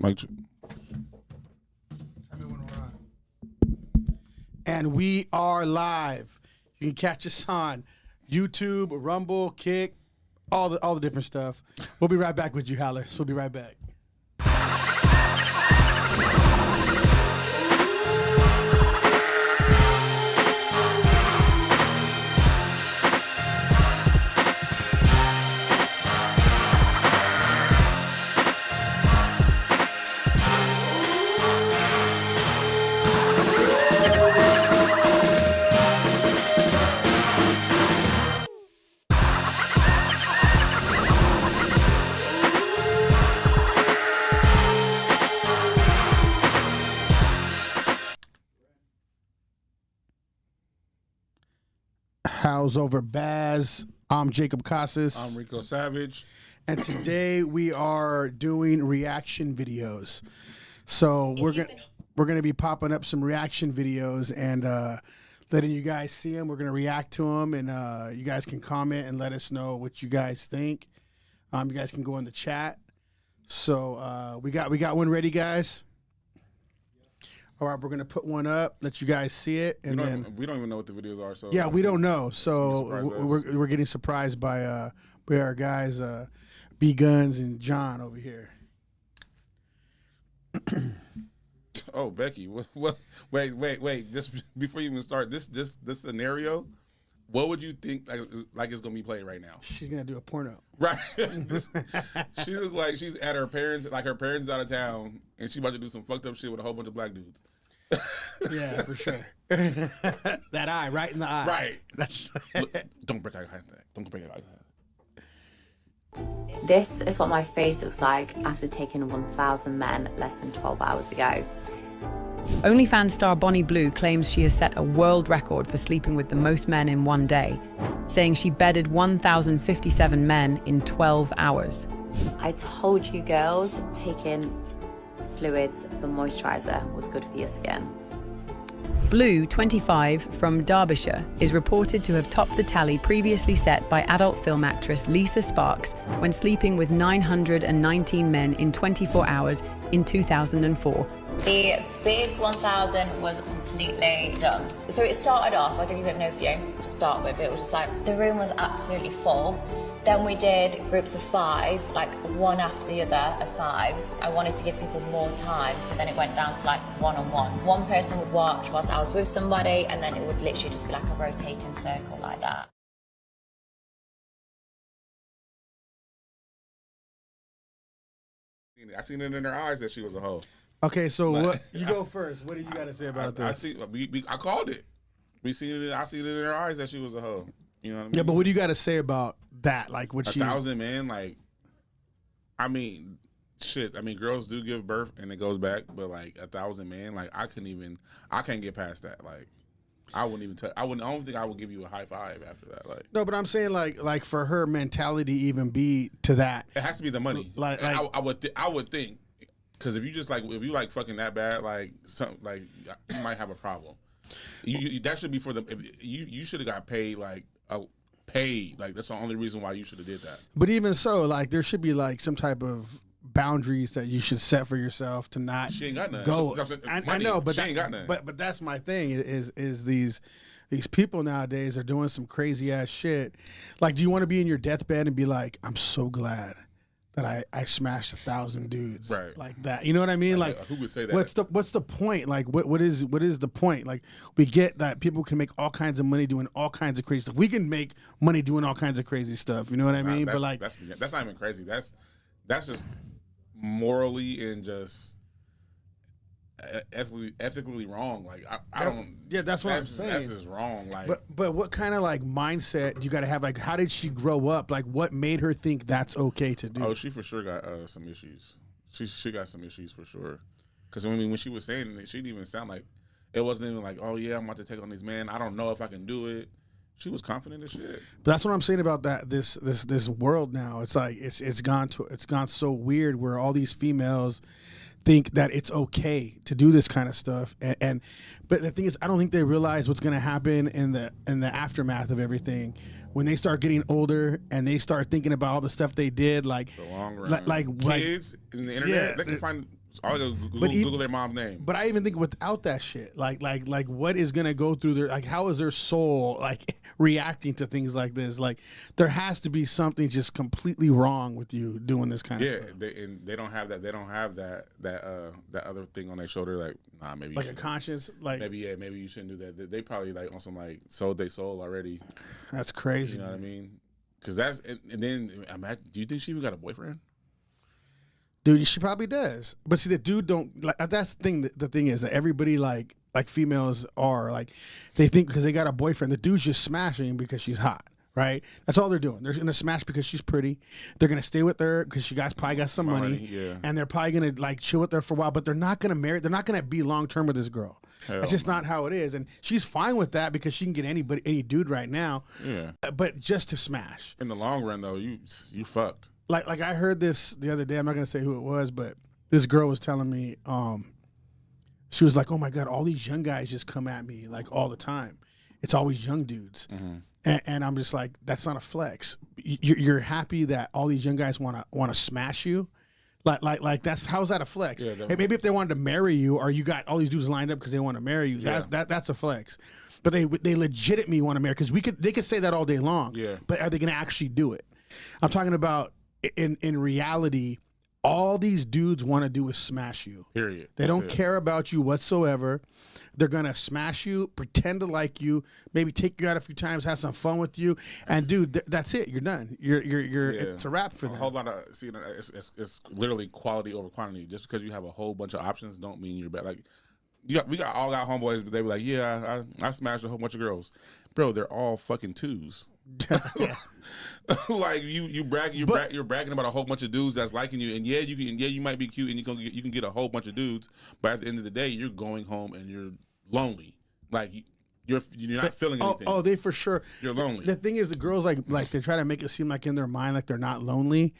Like, Tell me when we're on. And we are live. You can catch us on YouTube, Rumble, Kick, all the different stuff. We'll be right back with you, Howlers. We'll be right back. How's over Baz? I'm Jacob Casas. I'm Rico Savage. And today we are doing reaction videos. So we're gonna be popping up some reaction videos and letting you guys see them. We're gonna react to them, and you guys can comment and let us know what you guys think. You guys can go in the chat. So we got one ready, guys. All right, we're gonna put one up, let you guys see it, and We don't even know what the videos are. So yeah, we don't know. So we're getting surprised by our guys, B Guns and John over here. Oh, Becky, what? Wait! Just before you even start this scenario, what would you think like it's gonna be played right now? She's gonna do a porno, right? She looks like she's at her parents, like her parents out of town, and she about to do some fucked up shit with a whole bunch of black dudes. Yeah, for sure. That eye, right in the eye. Right. Look, don't break eye contact. Don't break eye contact. This is what my face looks like after taking 1,000 men less than 12 hours ago. OnlyFans star Bonnie Blue claims she has set a world record for sleeping with the most men in one day, saying she bedded 1,057 men in 12 hours. I told you girls, taking fluids for moisturizer was good for your skin. Blue, 25, from Derbyshire, is reported to have topped the tally previously set by adult film actress Lisa Sparks when sleeping with 919 men in 24 hours in 2004. The big 1,000 was completely done. So it started off, I'll give you a bit of an overview to start with. It was just like, the room was absolutely full. Then we did groups of 5, like one after the other of 5s. I wanted to give people more time, so then it went down to like one-on-one. One person would watch whilst I was with somebody, and then it would literally just be like a rotating circle like that. I seen it in her eyes that she was a hoe. Okay, so what? You go first. What do you got to say about this? I called it. I seen it in her eyes that she was a hoe. You know what I mean? Yeah, but what do you got to say about that? Like what she's 1,000 men, like, I mean, shit. I mean, girls do give birth and it goes back, but like 1,000 men, like I can't get past that. Like, I wouldn't even I don't think I would give you a high five after that. Like, no, but I'm saying like for her mentality even be to that, it has to be the money. Like I would think, because if you like fucking that bad, like something like you might have a problem. You that should be for the you should have got paid like that's the only reason why you should have did that. But even so, like there should be like some type of boundaries that you should set for yourself to not she ain't got none. go. I know, but she ain't got none. But that's my thing is these people nowadays are doing some crazy ass shit. Like, do you want to be in your deathbed and be like, I'm so glad that I smashed 1,000 dudes, right? Like that, you know what I mean? Like, who would say that? What's the point? Like, what is the point? Like, we get that people can make all kinds of money doing all kinds of crazy stuff. We can make money doing all kinds of crazy stuff. You know what I mean? But like, that's not even crazy. That's just morally and just ethically wrong. Like I don't. Yeah, that's what I'm saying. That's just wrong. Like, but what kind of like mindset do you got to have? Like, how did she grow up? Like, what made her think that's okay to do? Oh, she for sure got some issues. She got some issues for sure. Because I mean, when she was saying it, she didn't even sound like it wasn't even like, oh yeah, I'm about to take on these men. I don't know if I can do it. She was confident as shit. But that's what I'm saying about that. This world now. It's like it's gone so weird where all these females think that it's okay to do this kind of stuff, but the thing is, I don't think they realize what's going to happen in the aftermath of everything when they start getting older and they start thinking about all the stuff they did, like the long run. like kids and the internet. Yeah, they can find All I go Google their mom's name. But I even think without that shit, like what is gonna go through their, like, how is their soul like reacting to things like this? Like, there has to be something just completely wrong with you doing this kind of stuff. Yeah, they don't have that. They don't have that other thing on their shoulder. Like, nah, maybe like a conscience. Like, maybe you shouldn't do that. They probably like on some like sold their soul already. That's crazy. You know what I mean? Because that's and then imagine. Do you think she even got a boyfriend? Dude, she probably does. But see, the dude don't like. That's the thing. The thing is that everybody like females are like, they think because they got a boyfriend, the dude's just smashing because she's hot, right? That's all they're doing. They're gonna smash because she's pretty. They're gonna stay with her because she probably got some money, yeah. And they're probably gonna like chill with her for a while. But they're not gonna marry. They're not gonna be long term with this girl. That's just not how it is. And she's fine with that because she can get any dude right now. Yeah. But just to smash. In the long run, though, you fucked. Like I heard this the other day. I'm not gonna say who it was, but this girl was telling me, she was like, "Oh my god, all these young guys just come at me like all the time. It's always young dudes." Mm-hmm. And I'm just like, that's not a flex. You're happy that all these young guys want to smash you, like that's, how's that a flex? Yeah, hey, maybe if they wanted to marry you, or you got all these dudes lined up because they want to marry you, that's a flex. But they legitimately want to marry, because they could say that all day long. Yeah. But are they gonna actually do it? I'm talking about. In reality, all these dudes want to do is smash you. Period. They don't care about you whatsoever. They're gonna smash you, pretend to like you, maybe take you out a few times, have some fun with you, and dude, that's it. You're done. You're It's a wrap for them. A whole lot of it's literally quality over quantity. Just because you have a whole bunch of options, don't mean you're bad. Like we all got homeboys, but they were like, yeah, I smashed a whole bunch of girls, bro. They're all fucking twos. Like you're bragging about a whole bunch of dudes that's liking you, and you might be cute, and you can get a whole bunch of dudes, but at the end of the day, you're going home and you're lonely. Like you're not feeling anything. Oh, they for sure. You're lonely. The thing is, the girls like they try to make it seem like in their mind like they're not lonely.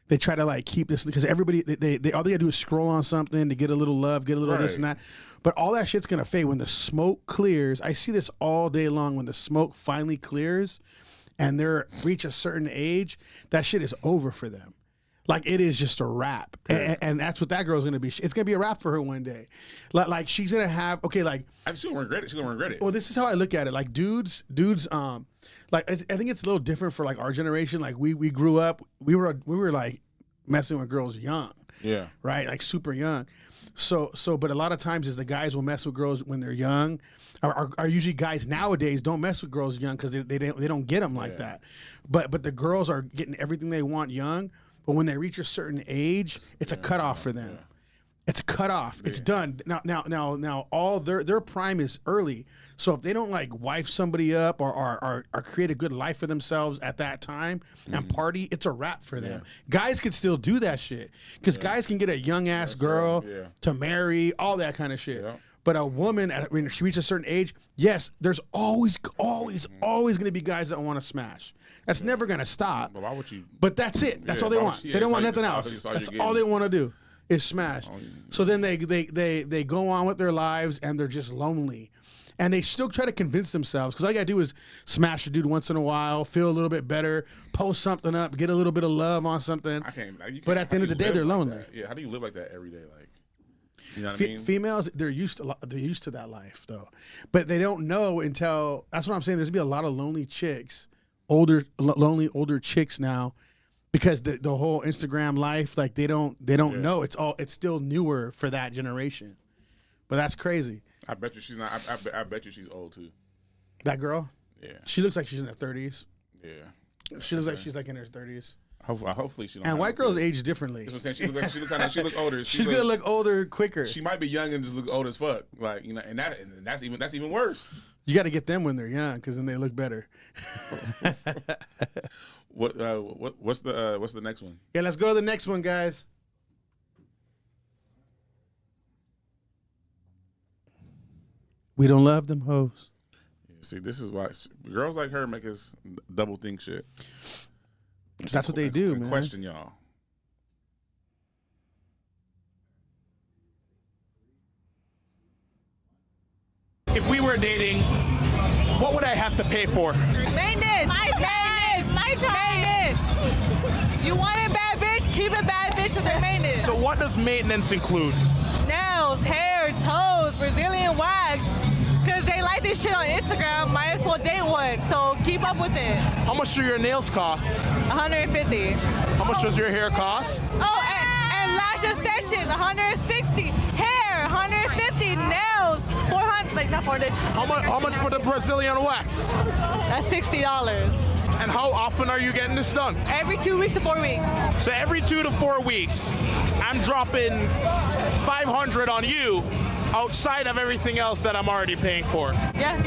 They try to like keep this, because everybody they all they gotta do is scroll on something to get a little love, get a little this and that. But all that shit's gonna fade when the smoke clears. I see this all day long. When the smoke finally clears, and they reach a certain age, that shit is over for them. Like, it is just a wrap. And that's what that girl's going to be. It's going to be a wrap for her one day. Like she's going to have, okay, like... She's going to regret it. She's going to regret it. Well, this is how I look at it. Like, dudes, like, I think it's a little different for, like, our generation. Like, we grew up, we were like, messing with girls young. Yeah. Right? Like, super young. So, but a lot of times is the guys will mess with girls when they're young. Are usually guys nowadays don't mess with girls young because they don't get them like that. But the girls are getting everything they want young. But when they reach a certain age, it's a cutoff for them. Yeah. It's a cutoff. It's done. Now all their prime is early. So if they don't like wife somebody up or create a good life for themselves at that time and party, it's a wrap for them. Guys can still do that shit, because guys can get a young ass girl to marry, all that kind of shit. Yeah. But a woman, when she reaches a certain age, yes, there's always going to be guys that want to smash. That's never going to stop. But why would you? But that's it. That's all they want. They don't want nothing else. That's all they want to do is smash. So then they go on with their lives, and they're just lonely. And they still try to convince themselves, because all you got to do is smash a dude once in a while, feel a little bit better, post something up, get a little bit of love on something. But at the end of the day, they're lonely. Yeah, how do you live like that every day? Like, you know what I mean? Females, they're used to that life though, but they don't know until. That's what I'm saying. There's gonna be a lot of lonely chicks, older chicks now, because the whole Instagram life, like they don't know. It's still newer for that generation, but that's crazy. I bet you she's not. I bet you she's old too. That girl? Yeah. She looks like she's in her 30s. Yeah. She looks like she's like in her 30s. Hopefully she don't. And white girls age differently. That's what I'm saying. She look older. She's gonna look older quicker. She might be young and just look old as fuck. Like, you know, and that's even worse. You got to get them when they're young, because then they look better. What's the next one? Yeah, let's go to the next one, guys. We don't love them hoes. Yeah, see, this is why girls like her make us double think shit. That's what they do, man. Question y'all. If we were dating, what would I have to pay for? Maintenance. My time. You wanted bad bad bitch, keep a bad bitch with their maintenance. So what does maintenance include? Nails, hair, toes, Brazilian wax. Because they like this shit on Instagram, might as well date one. So keep up with it. How much do your nails cost? 150. How much does your hair cost? Oh, and lash extensions, 160. Hair, 150. Nails, 400. Like not 400. How much for the Brazilian wax? That's $60. And how often are you getting this done? Every 2 weeks to 4 weeks. So every 2 to 4 weeks, I'm dropping 500 on you outside of everything else that I'm already paying for. Yes.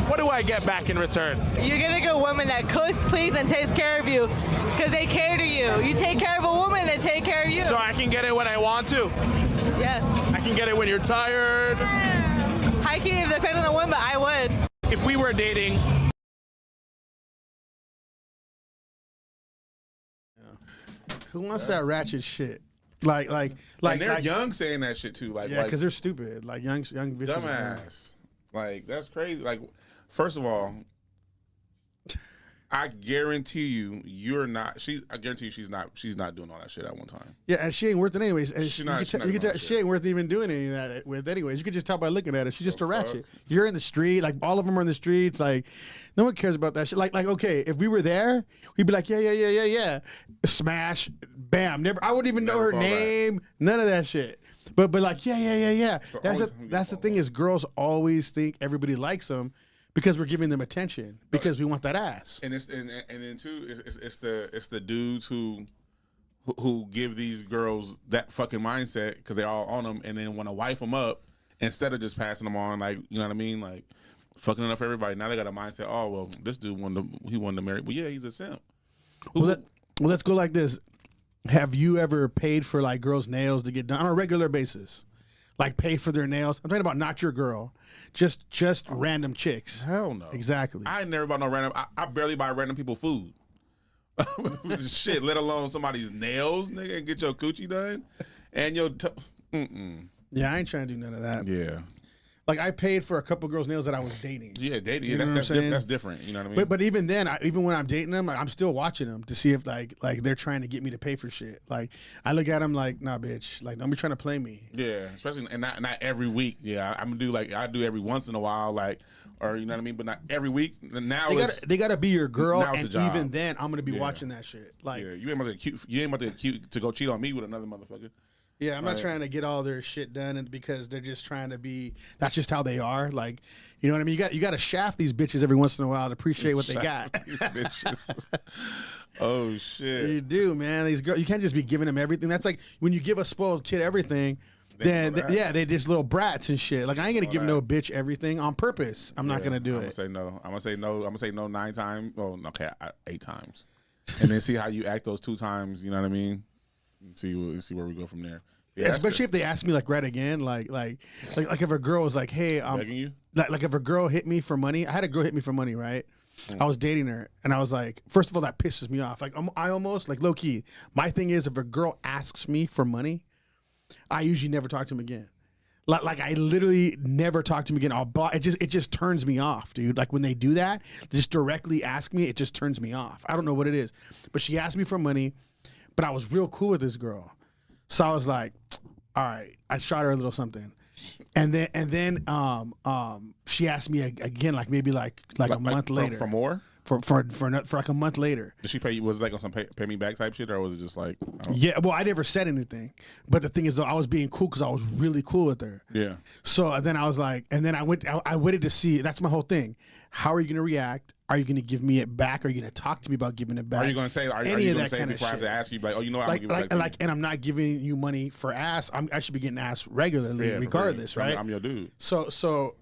What do I get back in return? You get a good woman that cooks, cleans, and takes care of you because they care to you. You take care of a woman, they take care of you. So I can get it when I want to? Yes. I can get it when you're tired? Hiking, it depends on the woman, but I would. If we were dating... Who wants that ratchet shit? Like, and they're young saying that shit too. Like, yeah, because they're stupid. Like young bitches. Dumbass. Like that's crazy. Like, first of all, I guarantee you, I guarantee you, she's not doing all that shit at one time. Yeah, and she ain't worth it anyways. And She you not- can she tell- not you can doing tell that she ain't worth even doing any of that with anyways. You can just tell by looking at her. She's just a fuck? ratchet. You're in the street, like all of them are in the streets. Like no one cares about that shit. Like okay, if we were there, we'd be like yeah, smash, bam. Never, I wouldn't even know Never her fall name. None of that shit. But like yeah. That's always the thing is girls always think everybody likes them because we're giving them attention because we want that ass. And then too, it's the dudes who give these girls that fucking mindset because they're all on them, and then want to wife them up instead of just passing them on, like, you know what I mean, like fucking enough for everybody. Now they got a mindset. Oh well, this dude wanted to marry. Well, yeah, he's a simp. Well, let's go like this. Have you ever paid for like girls' nails to get done on a regular basis? Like pay for their nails? I'm talking about not your girl, just random chicks. Hell no. Exactly. I ain't never bought no random. I barely buy random people food. Shit, let alone somebody's nails, nigga, and get your coochie done, and your. Yeah, I ain't trying to do none of that. Yeah. Like I paid for a couple girls' nails that I was dating. Yeah, dating. You Yeah, know what I'm saying? that's different. You know what I mean? But even then, even when I'm dating them, I'm still watching them to see if like they're trying to get me to pay for shit. Like I look at them like, nah, bitch, like don't be trying to play me. Yeah, especially and not every week. Yeah, I'm gonna do I do every once in a while, like, or you know what I mean, but not every week. Now They gotta be your girl, now it's a and job. even then, I'm gonna be watching that shit. Like, yeah, you ain't about to get cute to go cheat on me with another motherfucker. yeah, I'm not trying to get all their shit done, and because they're just trying to be. That's just how they are. Like, you know what I mean? You got to shaft these bitches every once in a while to appreciate what they got. These bitches. Oh shit. You do, man. These girls, you can't just be giving them everything. That's like when you give a spoiled kid everything. Then they just little brats and shit. Like I ain't gonna give no bitch everything on purpose. I'm not gonna do I'm it. gonna say no. I'm gonna say no. I'm gonna say no 9 times. Oh, okay, 8 times, and then see how you act those 2 times. You know what I mean? And see where we go from there. Yeah, especially if they ask me like right again, like if a girl was like, hey, begging you? like if a girl hit me for money. I had a girl hit me for money, right? I was dating her, and I was like, first of all, that pisses me off. Like I almost like low key. My thing is, if a girl asks me for money, I usually never talk to him again. Like I literally never talk to him again. It just turns me off, dude. Like when they do that, just directly ask me, it just turns me off. I don't know what it is, but she asked me for money, but I was real cool with this girl, so I was like, all right. I shot her a little something, and then she asked me again, like maybe like a month later for more. For like a month later. Did she pay you? Was it like on some pay me back type shit, or was it just like? Yeah, well, I never said anything, but the thing is, though, I was being cool because I was really cool with her. Yeah. So then I was like, and then I waited to see. That's my whole thing. How are you going to react? Are you going to give me it back? Are you going to talk to me about giving it back? Are you going to say? Are you going to say before I have to ask you, like, oh, you know, I'm like, gonna give it back to you? and I'm not giving you money for ass. I should be getting ass regularly, regardless, right? I'm your dude. So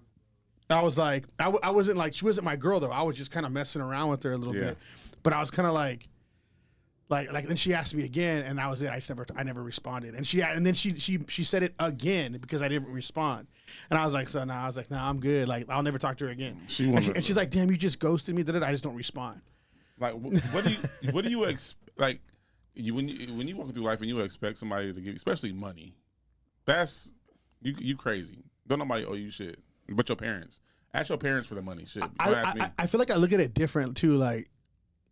I was like, I wasn't like, she wasn't my girl though. I was just kind of messing around with her a little bit, but I was kind of like then she asked me again, and that was it. I never responded, and then she said it again because I didn't respond, and I was like, nah, I'm good. Like I'll never talk to her again. And she's like, damn, you just ghosted me. I just don't respond. Like what do you expect? Like when you walk through life and you expect somebody to give, especially money, that's you crazy. Don't nobody owe you shit. But your parents. Ask your parents for the money. Shit. I feel like I look at it different too. Like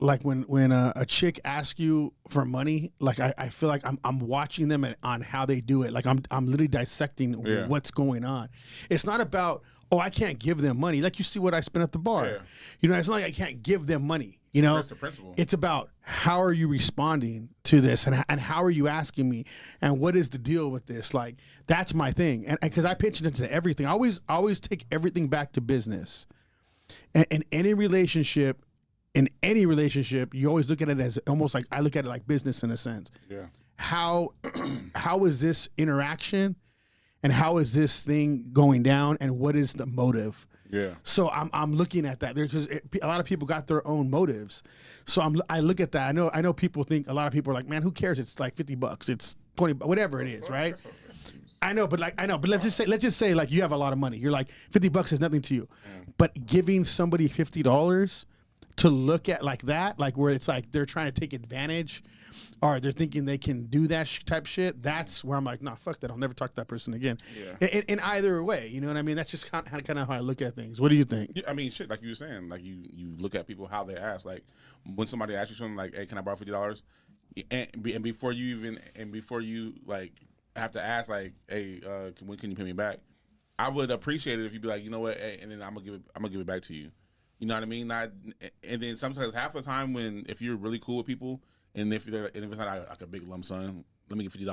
like when a chick asks you for money, like I feel like I'm watching them on how they do it. Like I'm literally dissecting what's going on. It's not about, oh, I can't give them money. Like you see what I spent at the bar. Yeah. You know, it's not like I can't give them money. You know, That's the principle. it's about how are you responding to this, and how are you asking me, and what is the deal with this? Like that's my thing, and because I pitch it into everything, I always take everything back to business. And in any relationship, you always look at it as almost like I look at it like business in a sense. Yeah. How is this interaction, and how is this thing going down, and what is the motive? Yeah. So I'm looking at that there because a lot of people got their own motives. So I look at that. I know people think, a lot of people are like, man, who cares? It's like $50, it's $20, whatever it is, right? I know, but let's just say like you have a lot of money. You're like $50 is nothing to you, but giving somebody $50 to look at like that, like where it's like they're trying to take advantage, or they're thinking they can do that type shit. That's where I'm like, nah, fuck that. I'll never talk to that person again. Yeah. In either way, you know what I mean? That's just kind of how I look at things. What do you think? Yeah, I mean, shit, like you were saying, like you look at people how they ask. Like when somebody asks you something, like, "Hey, can I borrow $50?" And before you like have to ask, like, "Hey, when can you pay me back?" I would appreciate it if you'd be like, you know what, hey, and then I'm gonna give it back to you. You know what I mean? And then sometimes half the time if you're really cool with people, and if it's not like a big lump sum, let me get $50.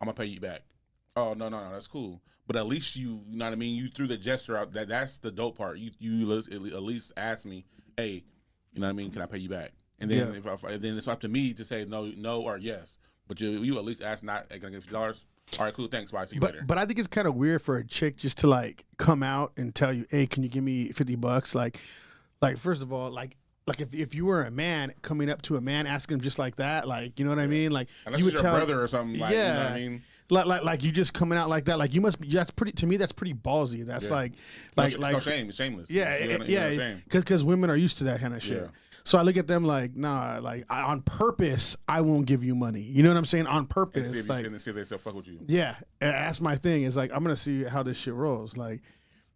I'm gonna pay you back. Oh no, that's cool. But at least you know what I mean. You threw the gesture out. That's the dope part. You at least ask me, hey, you know what I mean? Can I pay you back? And then then it's up to me to say no or yes. But you at least ask, not, hey, can I get $50? All right, cool, thanks, bye, see you later. But I think it's kind of weird for a chick just to like come out and tell you, hey, can you give me $50? Like first of all, like if you were a man coming up to a man asking him just like that, like, you know what I mean? Like unless you it's would your tell brother or something, like, you know what I mean? Like you just coming out like that, like you must be. That's pretty, to me. That's pretty ballsy. That's like no shame. It's shameless. Yeah. Because women are used to that kind of shit. Yeah. So I look at them like, nah, like on purpose, I won't give you money. You know what I'm saying? On purpose. And see if they still fuck with you. Yeah, that's my thing. Is like I'm gonna see how this shit rolls. Like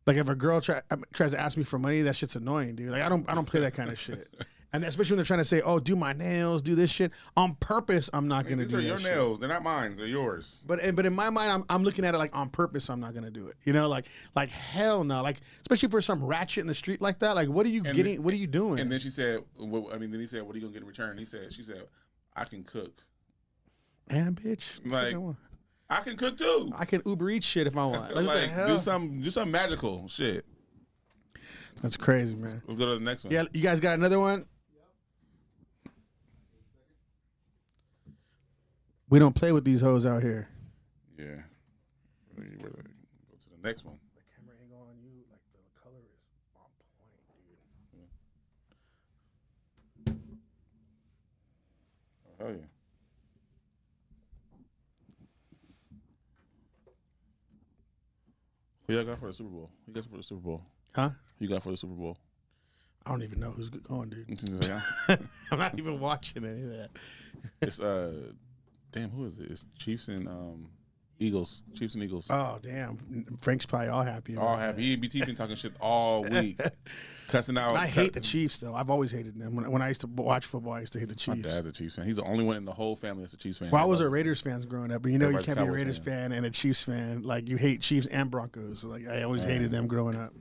if a girl tries to ask me for money, that shit's annoying, dude. Like I don't play that kind of shit. And especially when they're trying to say, oh, do my nails, do this shit. On purpose, I'm not going to do that. These are your nails. They're not mine. They're yours. But in my mind, I'm looking at it like on purpose, I'm not going to do it. You know, like hell no. Like, especially for some ratchet in the street like that. Like, what are you getting? What are you doing? And then she said, then he said, what are you going to get in return? She said, I can cook. And bitch. Like, I can cook too. I can Uber Eats shit if I want. Like, what the hell? do some magical shit. That's crazy, man. Let's go to the next one. Yeah, you guys got another one? We don't play with these hoes out here. Yeah. We're gonna go to the next one. The camera angle on you, like the color is on point, dude. Oh, hell yeah. Who y'all got for the Super Bowl? Who you got for the Super Bowl? Huh? Who you got for the Super Bowl? I don't even know who's going, dude. I'm I'm not even watching any of that. It's damn, who is it? It's Chiefs and Eagles. Chiefs and Eagles. Oh damn, Frank's probably all happy. All happy. He been talking shit all week, cussing out. I hate the Chiefs though. I've always hated them. When I used to watch football, I used to hate the My Chiefs. dad's a Chiefs fan. He's the only one in the whole family that's a Chiefs fan. Well, I was a Raiders fan growing up, but you know you Everybody's can't be a Cowboys Raiders fan and a Chiefs fan. Like you hate Chiefs and Broncos. Like I always hated them growing up.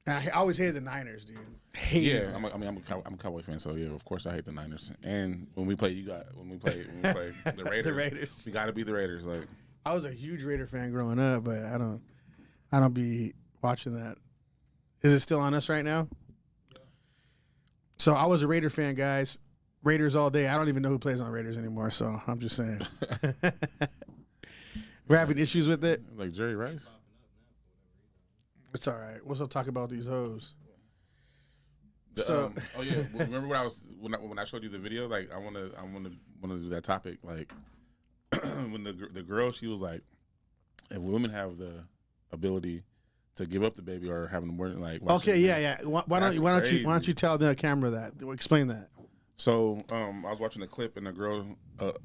And I always hated the Niners, dude. Hated them. I'm a Cowboy fan, so yeah, of course I hate the Niners. And when we play the Raiders, The Raiders. we got to beat the Raiders. Like I was a huge Raider fan growing up, but I don't be watching that. Is it still on us right now? So I was a Raider fan, guys. Raiders all day. I don't even know who plays on Raiders anymore, so I'm just saying. We're having issues with it. Like Jerry Rice. It's all right. We'll still talk about these hoes. Oh yeah, remember when I showed you the video? Like I want to do that topic. Like when the girl, she was like, if women have the ability to give up the baby or have an abortion, like okay, yeah. Why don't you tell the camera that? Explain that. So I was watching the clip and the girl,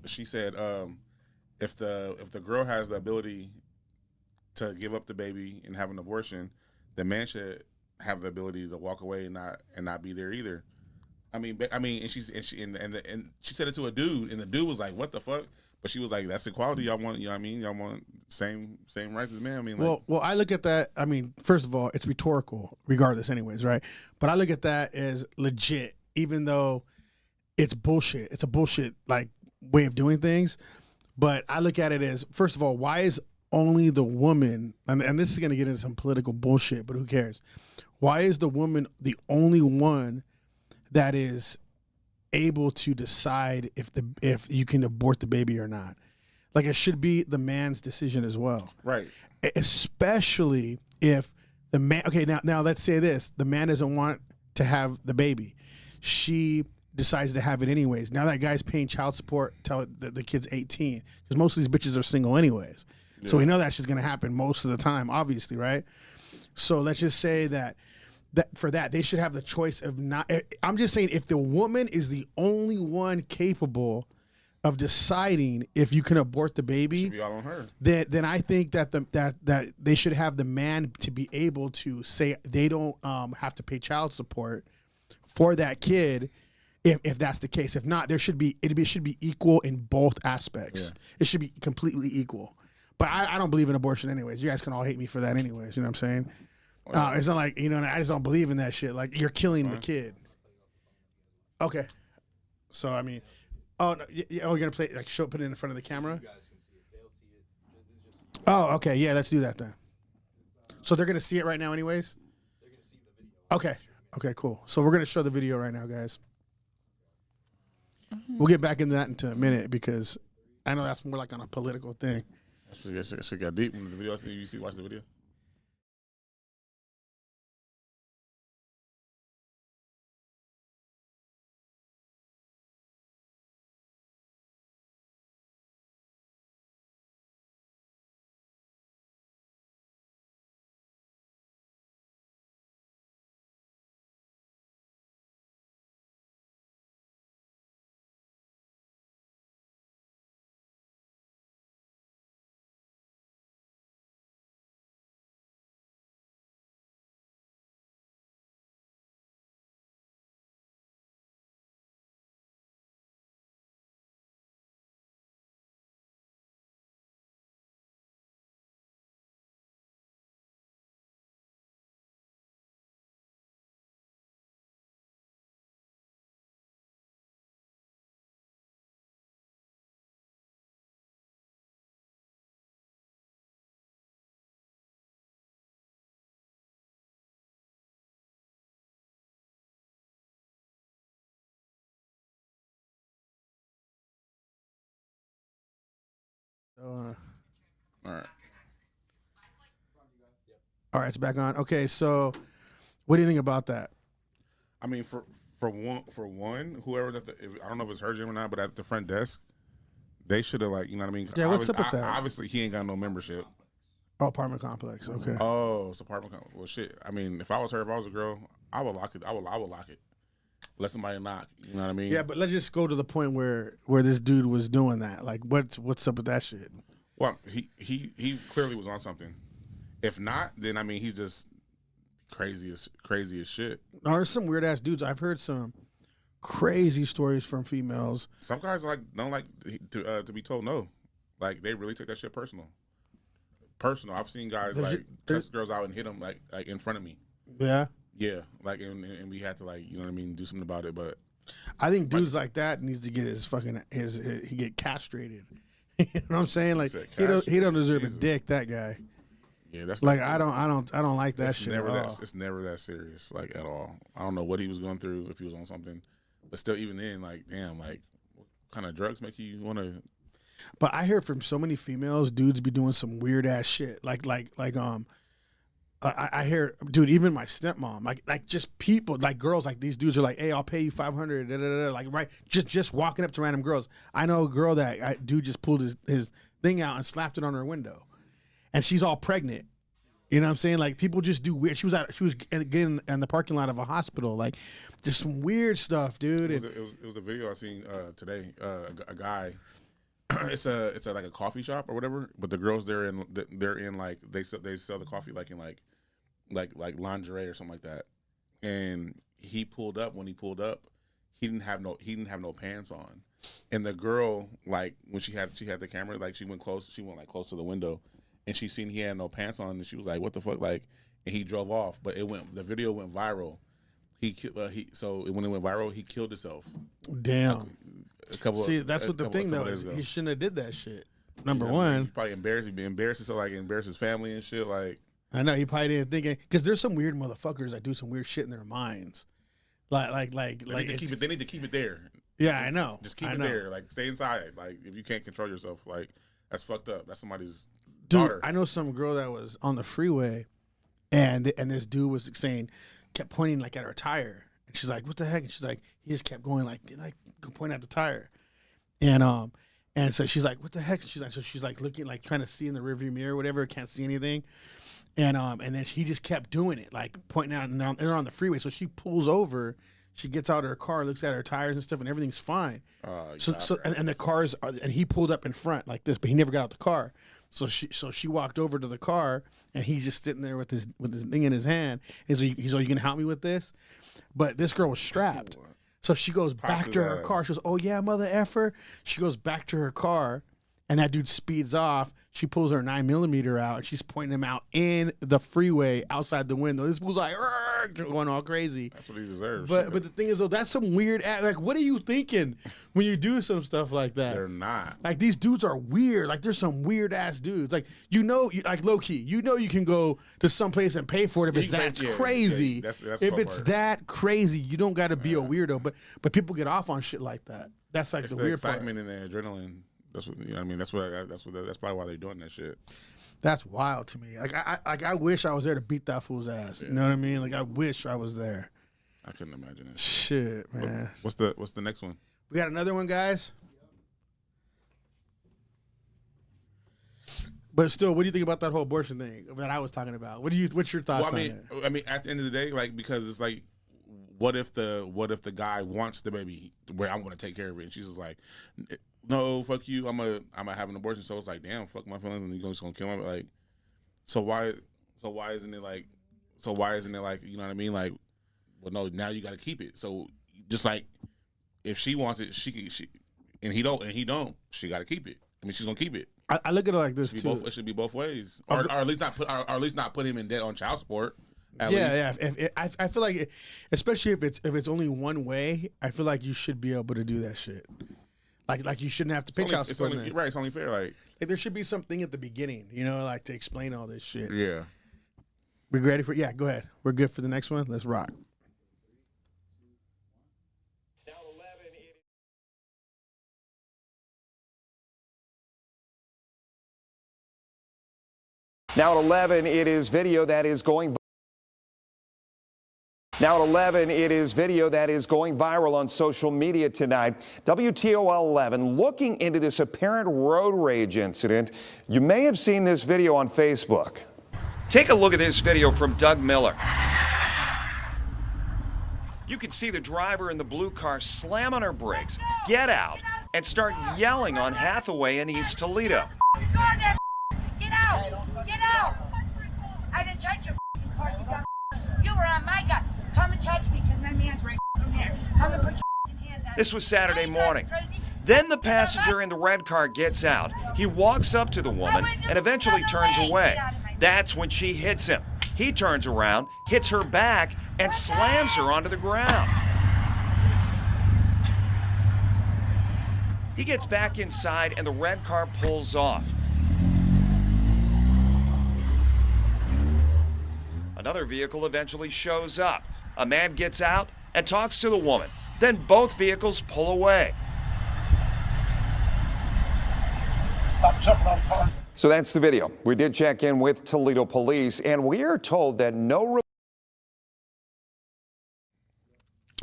she said, if the girl has the ability to give up the baby and have an abortion, the man should have the ability to walk away and not be there either. I mean, and she said it to a dude, and the dude was like, "What the fuck?" But she was like, "That's equality. Y'all want, you know what I mean? Y'all want same rights as men." I mean, like, well, I look at that. I mean, first of all, it's rhetorical, regardless, anyways, right? But I look at that as legit, even though it's bullshit. It's a bullshit like way of doing things. But I look at it as, first of all, why is only the woman, and this is going to get into some political bullshit, but who cares? Why is the woman the only one that is able to decide if you can abort the baby or not? Like, it should be the man's decision as well. right? Especially if the man, okay, now let's say this, the man doesn't want to have the baby. She decides to have it anyways. Now that guy's paying child support till the kid's 18, because most of these bitches are single anyways. Yeah. So we know that shit's gonna happen most of the time, obviously, right? So let's just say that for that, they should have the choice of not. I'm just saying, if the woman is the only one capable of deciding if you can abort the baby, Should be all on her. then I think that that they should have the man to be able to say they don't have to pay child support for that kid, if that's the case. If not, it should be equal in both aspects. Yeah. It should be completely equal. But I don't believe in abortion anyways. You guys can all hate me for that anyways. You know what I'm saying? It's not like, I just don't believe in that shit. Like, you're killing the kid. Okay. So I mean, oh, no, you're gonna put it in front of the camera. Oh, okay, yeah, let's do that then. So they're gonna see it right now, anyways. They're gonna see the video. Okay, cool. So we're gonna show the video right now, guys. We'll get back into that in a minute, because I know that's more like on a political thing. She got deep in the video. Watch the video. All right. All right, it's back on. Okay, so what do you think about that? I mean, for one, whoever I don't know if it's her gym or not, but at the front desk, they should have, like, you know what I mean? Yeah, what's up with that? Obviously, he ain't got no membership. Oh, apartment complex. Okay. Oh, it's apartment complex. Well, shit. I mean, if I was her, if I was a girl, I would lock it. I would lock it. Let somebody knock. You know what I mean? Yeah, but let's just go to the point where this dude was doing that. Like, what's up with that shit? Well, he clearly was on something. If not, then I mean, he's just crazy as shit. No, there's some weird ass dudes. I've heard some crazy stories from females. Some guys don't like to be told no. Like, they really take that shit personal. I've seen guys test girls out and hit them like in front of me. Yeah. Yeah, like, and we had to, like, you know what I mean, do something about it. But I think dudes like that needs to get he get castrated. You know what I'm saying? Like, he don't deserve a dick, that guy. Yeah, that's like, I don't like that shit at all. It's never that serious, like, at all. I don't know what he was going through, if he was on something, but still, even then, like, damn, like, what kind of drugs make you want to? But I hear from so many females, dudes be doing some weird ass shit. I hear, dude, even my stepmom, like just people, like girls, like these dudes are like, hey, I'll pay you $500, like, right, just walking up to random girls. I know a girl that dude just pulled his thing out and slapped it on her window, and she's all pregnant. You know what I'm saying? Like, people just do weird. She was getting in the parking lot of a hospital, like, just some weird stuff, dude. It was a video I seen today. A guy. It's like a coffee shop or whatever, but the girls they're in like they sell the coffee like in like like lingerie or something like that. And he pulled up. When he pulled up, he didn't have no pants on. And the girl, like when she had the camera, like she went close to the window, and she seen he had no pants on, and she was like, "What the fuck?" Like, and he drove off. But the video went viral. So when it went viral, he killed himself. Damn. That's what the thing though is. He shouldn't have did that shit. Number one, he probably embarrassed himself, like embarrass his family and shit. Like, I know he probably didn't think it, because there's some weird motherfuckers that do some weird shit in their minds. They need to keep it there. Yeah, I know. Just keep it there. Like, stay inside. Like, if you can't control yourself, like, that's fucked up. That's somebody's daughter. I know some girl that was on the freeway, and this dude was kept pointing like at her tire, and she's like, "What the heck?" And she's like, he just kept going like pointing at the tire, and so she's like, "What the heck?" She's like looking, like trying to see in the rearview mirror, whatever, can't see anything, and then he just kept doing it, like pointing out, and they're on the freeway, so she pulls over. She gets out of her car, looks at her tires and stuff, and everything's fine. And the cars, and he pulled up in front like this, but he never got out the car. So she walked over to the car, and he's just sitting there with his thing in his hand. He's like, "You gonna help me with this?" But this girl was strapped, so she goes back to her car. She goes, "Oh yeah, mother effer." She goes back to her car, and that dude speeds off. She pulls her 9mm out, and she's pointing him out in the freeway outside the window. This fool's like going all crazy. That's what he deserves. But the thing is, though, that's some weird like, what are you thinking when you do some stuff like that? They're not. Like, these dudes are weird. Like, there's some weird ass dudes. Like, like low key, you can go to some place and pay for it if it's that crazy. That's if it's that crazy, you don't got to be a weirdo. But people get off on shit like that. That's like the weird excitement and the adrenaline. That's what I mean. That's probably why they're doing that shit. That's wild to me. Like I wish I was there to beat that fool's ass. Yeah. You know what I mean? Like, I wish I was there. I couldn't imagine it. Shit, man. What's the next one? We got another one, guys. But still, what do you think about that whole abortion thing that I was talking about? What's your thoughts on it? I mean, at the end of the day, like, because it's like, what if the guy wants the baby where I'm going to take care of it, and she's just like, "No, fuck you. I'm gonna have an abortion." So it's like, damn, fuck my feelings, and you're just gonna kill me. Like, so why isn't it like, you know what I mean? Like, well, no, now you got to keep it. So just like, if she wants it, she and he don't, she got to keep it. I mean, she's gonna keep it. I look at it like this too. It should be both ways, or at least not put him in debt on child support. Yeah. I feel like, especially if it's only one way, I feel like you should be able to do that shit. Like you shouldn't have to pay child support. Right, it's only fair. Like there should be something at the beginning, like to explain all this shit. Yeah. We ready for? Yeah, go ahead. We're good for the next one. Let's rock. Now at 11, it is video that is going. Now at 11, it is video that is going viral on social media tonight. WTOL 11 looking into this apparent road rage incident. You may have seen this video on Facebook. Take a look at this video from Doug Miller. You can see the driver in the blue car slam on her brakes, get out, and start yelling on Hathaway in East Toledo. Get out! Get out! I didn't touch your car, you dumb. You were on my gun. Come and touch me, because my man's right from there. Come and put your hand down. This was Saturday morning. Then the passenger in the red car gets out. He walks up to the woman and eventually turns away. That's when she hits him. He turns around, hits her back, and slams her onto the ground. He gets back inside and the red car pulls off. Another vehicle eventually shows up. A man gets out and talks to the woman. Then both vehicles pull away. So that's the video. We did check in with Toledo police, and we are told that no.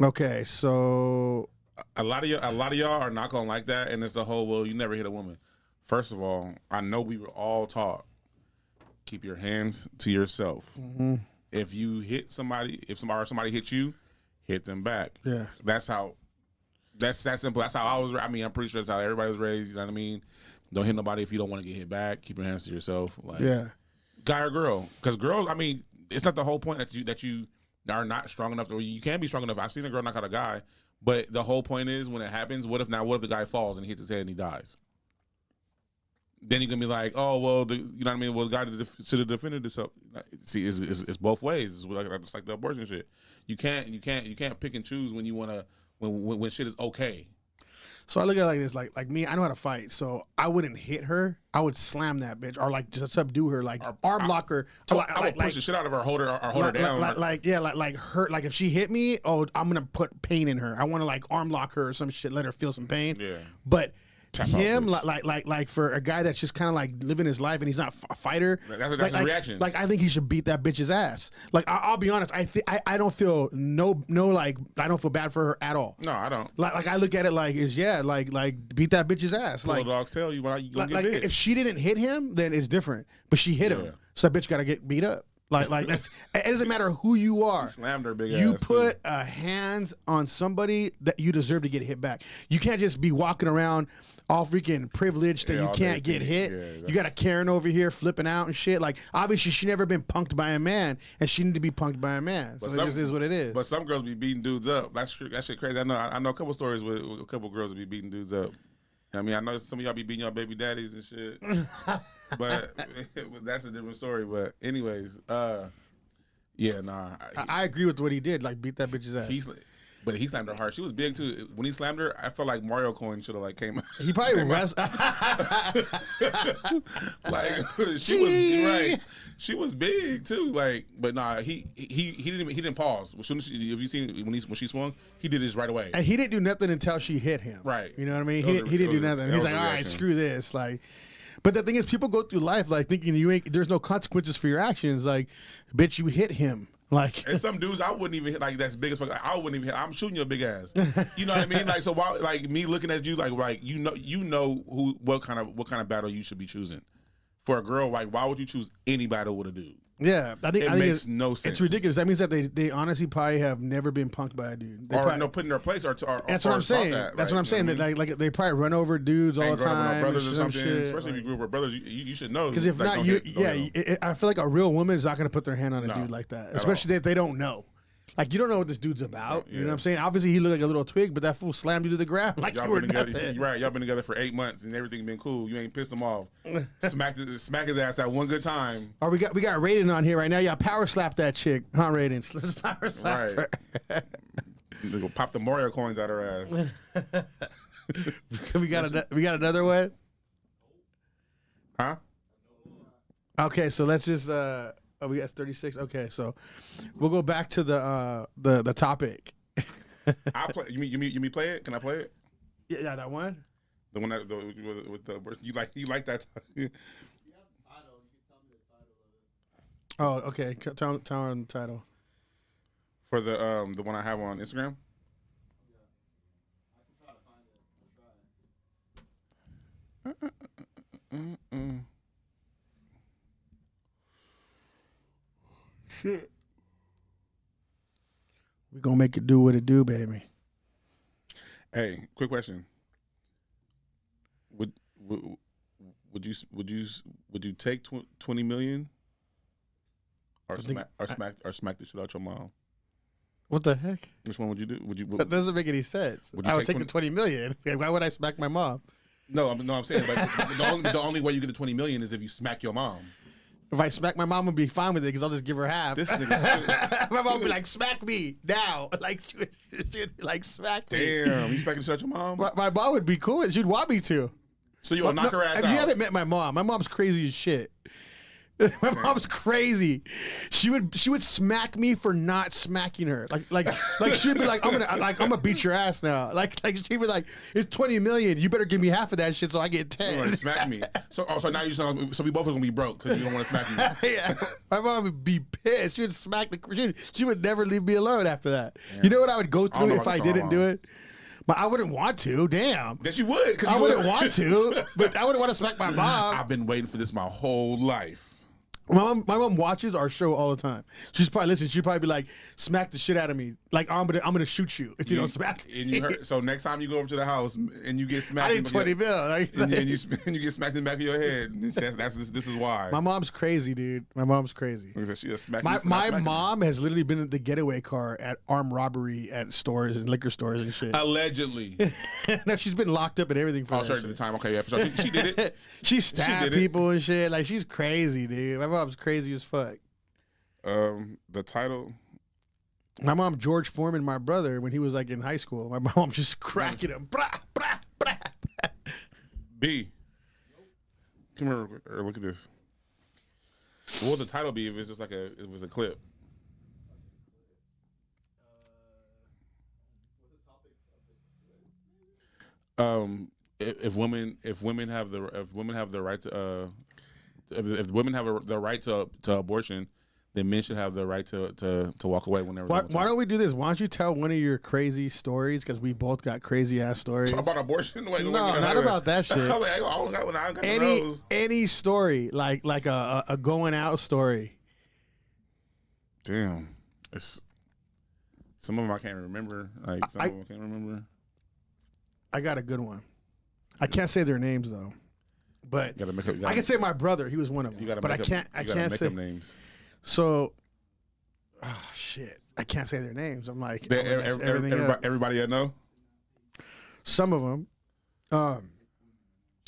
Okay, so a lot of y'all are not gonna like that, and it's the whole, well, you never hit a woman. First of all, I know we were all taught, keep your hands to yourself. Mm-hmm. If you hit somebody, if somebody hit you, hit them back. Yeah, that's that simple. That's how I was. I mean, I'm pretty sure that's how everybody was raised. You know what I mean? Don't hit nobody if you don't want to get hit back. Keep your hands to yourself. Like, yeah, guy or girl, because girls, I mean, it's not the whole point that you are not strong enough, or you can be strong enough. I've seen a girl knock out a guy, but the whole point is when it happens, what if the guy falls and he hits his head and he dies? Then you're gonna be like, oh well, you know what I mean? Well, the guy should have defended himself. See, it's both ways. It's like the abortion shit. You can't pick and choose when you wanna when shit is okay. So I look at it like this, like me, I know how to fight, so I wouldn't hit her. I would slam that bitch, or like just subdue her, like arm lock her. I would push the shit out of her, hold her down. Like her, like if she hit me, I'm gonna put pain in her. I want to like arm lock her or some shit, let her feel some pain. Yeah. But him, like for a guy that's just kind of like living his life and he's not a fighter. That's his reaction. Like I think he should beat that bitch's ass. Like I'll be honest, I don't feel like I don't feel bad for her at all. No, I don't. Like I look at it like beat that bitch's ass. Like Like dogs tell you when you gonna get bit. if she didn't hit him, then it's different. But she hit him, so that bitch got to get beat up. Like it doesn't matter who you are. He slammed her big ass. You put hands on somebody that you deserve to get hit back. You can't just be walking around all freaking privileged that you can't get hit. Yeah, you got a Karen over here flipping out and shit. Like obviously she never been punked by a man, and she need to be punked by a man. So it just is what it is. But some girls be beating dudes up. That shit crazy. I know a couple stories with a couple girls that be beating dudes up. I mean, I know some of y'all be beating your baby daddies and shit. But that's a different story. But anyways, yeah, nah. I agree with what he did. Like beat that bitch's ass. But he slammed her hard. She was big too. When he slammed her, I felt like Mario Coin should have like came out. He probably wrestled. Like she was right. She was big too. Like, but nah, he didn't pause. As soon as if you seen when she swung, he did this right away. And he didn't do nothing until she hit him. Right. You know what I mean? He didn't do nothing. He's like, all right, screw this. Like. But the thing is, people go through life like thinking there's no consequences for your actions. Like, bitch, you hit him. Like, and some dudes I wouldn't even hit. Like that's big as fuck. I wouldn't even hit. I'm shooting your big ass. You know what I mean? Like so, why? Like me looking at you, like you know what kind of battle you should be choosing for a girl. Like why would you choose any battle with a dude? Yeah, I think it makes no sense. It's ridiculous. That means that they honestly probably have never been punked by a dude. Or put in their place. That's what I'm saying. That's what I'm saying. That like they probably run over dudes all the time. Brothers or something. Especially if you grew up with brothers, you should know. Because if not, I feel like a real woman is not going to put their hand on a dude like that, especially if they don't know. Like you don't know what this dude's about. You know what I'm saying? Obviously he looked like a little twig, but that fool slammed you to the ground like you were nothing. Right? Y'all been together for 8 months and everything been cool. You ain't pissed him off. Smack his ass that one good time. Oh, we got Raiden on here right now. Y'all power slap that chick, huh, Raiden? Let's power slap her. They go pop the Mario coins out her ass. we got another one. Huh? Okay, so let's just. Oh, we got 36. Okay, so we'll go back to the topic. I'll play. You mean play it? Can I play it? Yeah, that one. The one that with the you like that. Oh, okay. Tell on the title. For the one I have on Instagram. Shit. We're gonna make it do what it do, baby. Hey, quick question. Would you take 20 million or smack the shit out your mom? What the heck? Which one would you do? That doesn't make any sense. I would take the 20 million. Why would I smack my mom? No, I'm saying like, the only way you get the 20 million is if you smack your mom. If I smack my mom, I'd be fine with it because I'll just give her half. This nigga, my mom would be like, "Smack me now!" Like she'd like smack me. Damn, you smacking shut your mom? My mom would be cool. She'd want me to. So you'll knock her ass out. If you haven't met my mom's crazy as shit. My mom's crazy. She would smack me for not smacking her. Like she'd be like, I'm gonna beat your ass now. Like she'd be like, it's 20 million. You better give me half of that shit so I get 10. You want to smack me? So now so we both are gonna be broke because you don't want to smack me. Yeah, my mom would be pissed. She would smack she would never leave me alone after that. Yeah. You know what I would go through if I didn't do it? But I wouldn't want to. Damn. Yes, you would. I wouldn't want to, but I wouldn't want to smack my mom. I've been waiting for this my whole life. My mom watches our show all the time. She's probably listen. She'd probably be like, "Smack the shit out of me! Like I'm gonna shoot you if you don't smack." And you heard, so next time you go over to the house and you get smacked, I need 20 bill. Like, and you get smacked in the back of your head. This is why. my mom's crazy, dude. My mom's crazy. She a smack My mom has literally been in the getaway car at armed robbery at stores and liquor stores and shit. Allegedly. No, she's been locked up and everything for Oh, that sure, shit. at the time. Okay, yeah, for sure. She did it. She stabbed did it. people and shit. Like, she's crazy, dude. My mom's crazy as fuck. The title. My mom, George Foreman, my brother, when he was like in high school, my mom just cracking him. Brah, brah, brah, brah. B. Come here, or look at this. What would the title be if it's just like it was a clip? If women have the right to if women have the right to abortion, then men should have the right to walk away whenever. Why don't we do this? Why don't you tell one of your crazy stories? Because we both got crazy ass stories. About abortion? Wait, no, not about that shit. I don't got those. Any story like a going out story. Damn, some of them I can't remember. Like some of them I can't remember. I got a good one. I can't say their names though, but I can say my brother. He was one of them. But I can't say them names. So, shit, I can't say their names. I'm like everybody I know. Some of them.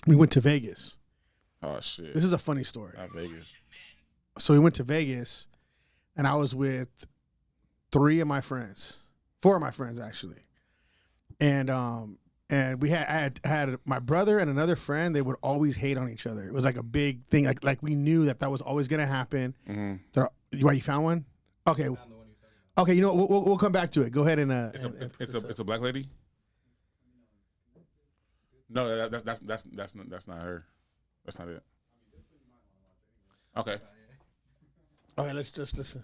We went to Vegas. Oh shit! This is a funny story. Vegas. So we went to Vegas, and I was with 4 of my friends actually, and we had my brother and another friend. They would always hate on each other. It was like a big thing. Like we knew that was always gonna happen. Mm-hmm. Why, you found one? Okay. Okay. You know, we'll come back to it. Go ahead and. It's a black lady. No, that's not her. That's not it. Okay. Okay. Let's just listen.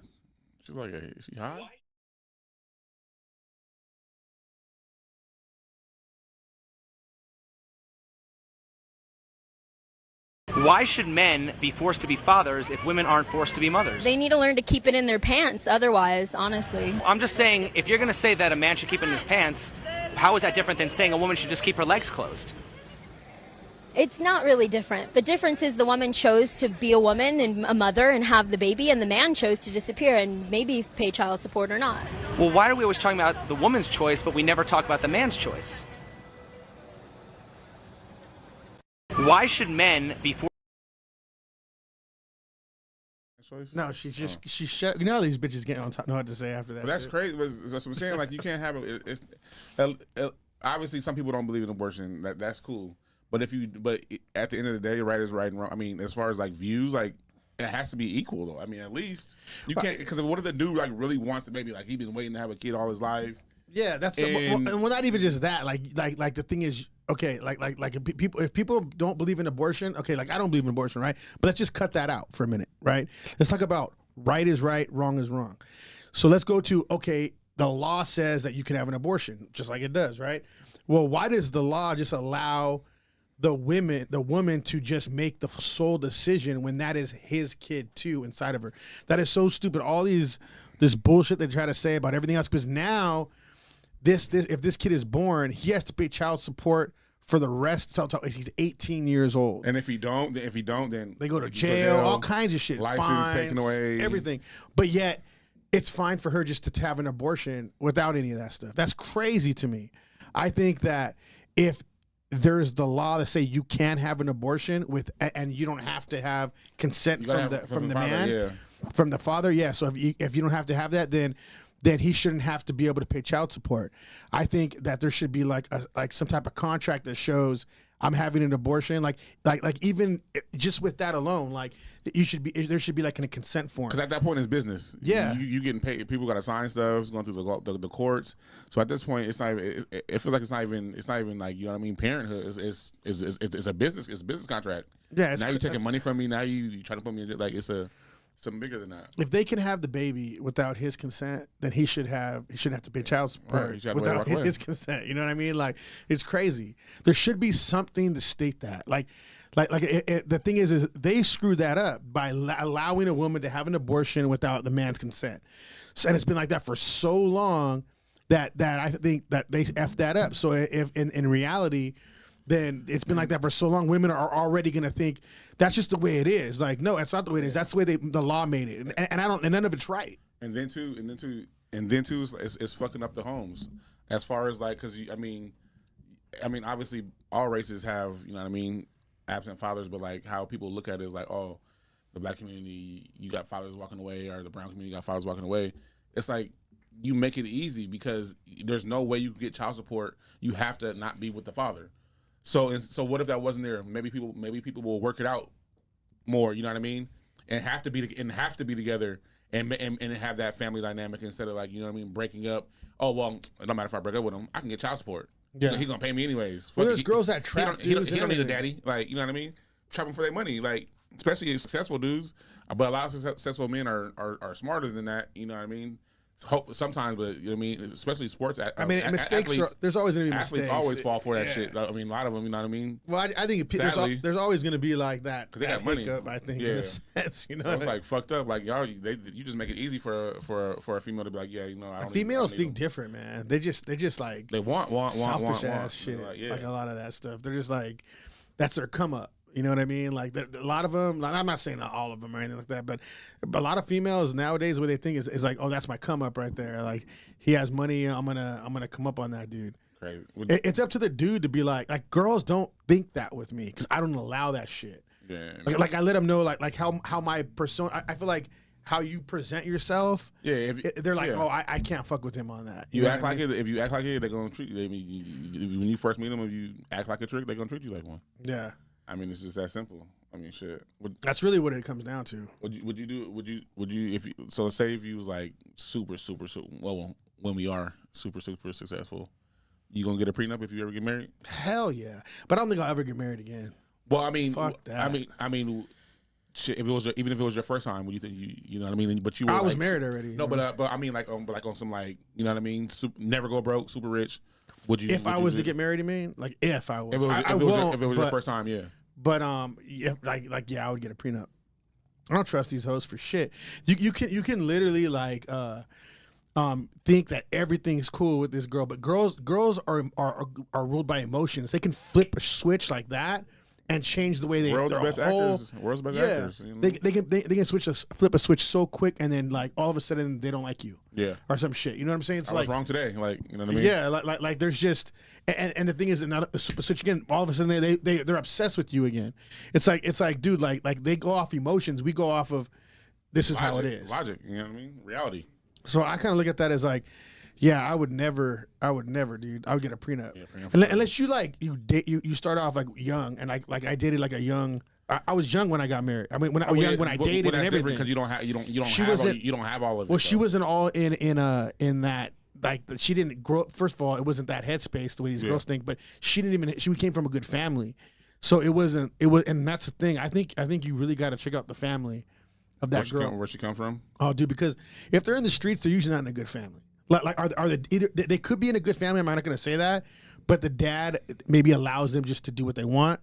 She's like, is she hot? Why should men be forced to be fathers if women aren't forced to be mothers? They need to learn to keep it in their pants otherwise, honestly. I'm just saying, if you're going to say that a man should keep it in his pants, how is that different than saying a woman should just keep her legs closed? It's not really different. The difference is the woman chose to be a woman and a mother and have the baby, and the man chose to disappear and maybe pay child support or not. Well, why are we always talking about the woman's choice, but we never talk about the man's choice? Why should men be forced? No, she shut. You know how these bitches get on top. Know what to say after that. But that's crazy. That's what I'm saying. Like you can't have it. It's obviously some people don't believe in abortion. That's cool. But at the end of the day, right is right and wrong. I mean, as far as like views, like it has to be equal though. I mean, at least you can't, because what if the dude like really wants to, maybe like he's been waiting to have a kid all his life. Yeah, that's and not even just that. Like the thing is, okay, like if people don't believe in abortion, okay, like I don't believe in abortion, right? But let's just cut that out for a minute, right? Let's talk about right is right, wrong is wrong. So let's go to, okay, the law says that you can have an abortion, just like it does, right? Well, why does the law just allow the woman to just make the sole decision when that is his kid too inside of her? That is so stupid. All this bullshit they try to say about everything else, because now this if this kid is born, he has to pay child support for the rest. So he's 18 years old, and if he don't, then they go to jail, all kinds of shit, license fines, taken away, everything. But yet, it's fine for her just to have an abortion without any of that stuff. That's crazy to me. I think that if there's the law that say you can have an abortion and you don't have to have consent from the father. Yeah. So if you don't have to have that, then he shouldn't have to be able to pay child support. I think that there should be like some type of contract that shows I'm having an abortion. Like even just with that alone, like there should be like a consent form. Because at that point it's business. Yeah, you getting paid. People got to sign stuff. It's going through the courts. So at this point, it's not. It feels like it's not even like, you know what I mean. Parenthood is a business. It's a business contract. Yeah. Now you're taking money from me. Now you trying to put me like it's something bigger than that. If they can have the baby without his consent, then he shouldn't have to pay child support without his consent. You know what I mean? Like, it's crazy. There should be something to state that. Like The thing is they screwed that up by allowing a woman to have an abortion without the man's consent. So, and it's been like that for so long that I think that they effed that up. So if in reality, then it's been like that for so long. Women are already gonna think that's just the way it is. Like, no, that's not the way it is. That's the way the law made it, and none of it's right. And then too, it's fucking up the homes. As far as like, because I mean, obviously all races have, you know what I mean, absent fathers, but like how people look at it is like, oh, the black community, you got fathers walking away, or the brown community got fathers walking away. It's like you make it easy because there's no way you can get child support. You have to not be with the father. So what if that wasn't there? Maybe people will work it out more. You know what I mean? And have to be together and have that family dynamic instead of like, you know what I mean, breaking up. Oh well, it don't matter if I break up with him. I can get child support. Yeah, he's gonna pay me anyways. Well, there's girls that trap. He don't need a daddy. Like, you know what I mean? Trap him for their money. Like, especially successful dudes. But a lot of successful men are smarter than that. You know what I mean? Sometimes, but you know what I mean, especially sports. Mistakes. There's always going to be mistakes. Athletes always fall for that shit. I mean, a lot of them. You know what I mean? Well, I think there's always going to be like that because they got money. I think, in a sense, you know, so it's like fucked up. Like y'all, you just make it easy for a female to be like, yeah, you know, I don't. Females think different, man. They just like they want selfish ass shit. Like a lot of that stuff. They're just like that's their come up. You know what I mean? Like a lot of them. Like, I'm not saying all of them or anything like that, but a lot of females nowadays, what they think is like, oh, that's my come up right there. Like he has money, I'm gonna come up on that dude. Crazy. It's up to the dude to be like girls don't think that with me because I don't allow that shit. Yeah. Like I let them know like how my persona. I feel like how you present yourself. Yeah. They're like, oh, I can't fuck with him on that. You act like it. If you act like it, they're gonna treat you. I mean, when you first meet them, if you act like a trick, they're gonna treat you like one. Yeah. I mean, it's just that simple. I mean, shit. That's really what it comes down to. Would you so let's say if you was like super well, when we are super successful, you gonna get a prenup if you ever get married? Hell yeah. But I don't think I'll ever get married again. Well, I mean, fuck that. I mean, shit, even if it was your first time, would you think you know what I mean? But you were I was married already. No, but I mean like on some like, you know what I mean, never go broke, super rich. Would you? If I was to get married, you mean? Like if I was. If it was your first time, yeah. But yeah, I would get a prenup. I don't trust these hoes for shit. You can literally like think that everything's cool with this girl, but girls are ruled by emotions. They can flip a switch like that and change the way they. World's best actors. You know? They can flip a switch so quick, and then like all of a sudden they don't like you. Yeah. Or some shit. You know what I'm saying? It's I was wrong today. Like, you know what I mean? Yeah. Like there's just and the thing is, not a switch again. All of a sudden they're obsessed with you again. It's like dude, like they go off emotions. We go off of this is how it is. Logic. You know what I mean? Reality. So I kind of look at that as like, yeah, I would never, dude. I would get a prenup. Yeah, unless you like you start off like young and like I dated like a young. I was young when I got married. I mean, when I was young when I dated and everything. Because you don't have all of it. Well, she wasn't all in that. Like she didn't grow. First of all, it wasn't that headspace the way these girls think. But she didn't even. She came from a good family, so it wasn't. It was, and that's the thing. I think you really got to check out the family of that girl. Where she come from? Oh, dude, because if they're in the streets, they're usually not in a good family. Like are they either they could be in a good family? I'm not going to say that, but the dad maybe allows them just to do what they want.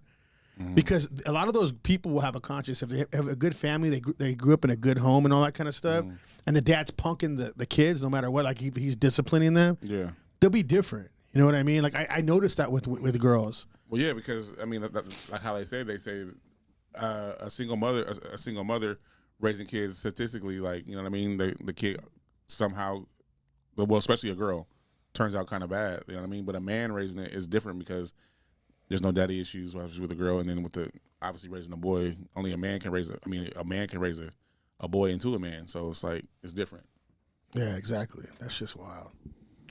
Mm-hmm. Because a lot of those people will have a conscience. If they have a good family, they grew up in a good home and all that kind of stuff, and the dad's punking the kids no matter what, like he's disciplining them, yeah, they'll be different. You know what I mean? Like I noticed that with girls. Well, yeah, because I mean, like how they say a single mother raising kids statistically, like, you know what I mean, the kid somehow, well, especially a girl, turns out kind of bad. You know what I mean? But a man raising it is different because there's no daddy issues with a girl, and then with obviously raising a boy, only a man can raise a boy into a man. So it's like it's different. Yeah, exactly. That's just wild.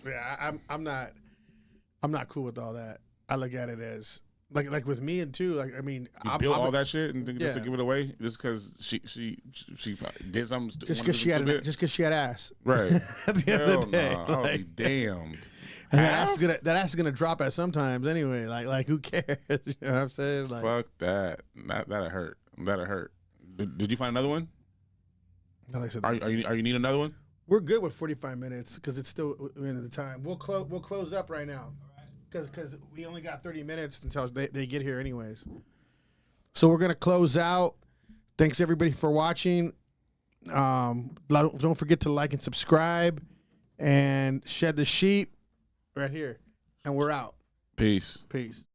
Yeah, I'm not cool with all that. I look at it as like with me and too. Like I mean, you built all that shit and just to give it away just because she did something. Just because she had ass. Right. At the end of the day, I'll be damned. And that ass is gonna drop at sometimes anyway. Like who cares? You know what I'm saying? Like, fuck that. That'll hurt. That'll hurt. Did you find another one? No, like I said, are you need another one? We're good with 45 minutes because it's still the end of the time. We'll close up right now because we only got 30 minutes until they get here anyways. So we're gonna close out. Thanks everybody for watching. Don't forget to like and subscribe, and Shed the Sheep right here. And we're out. Peace. Peace.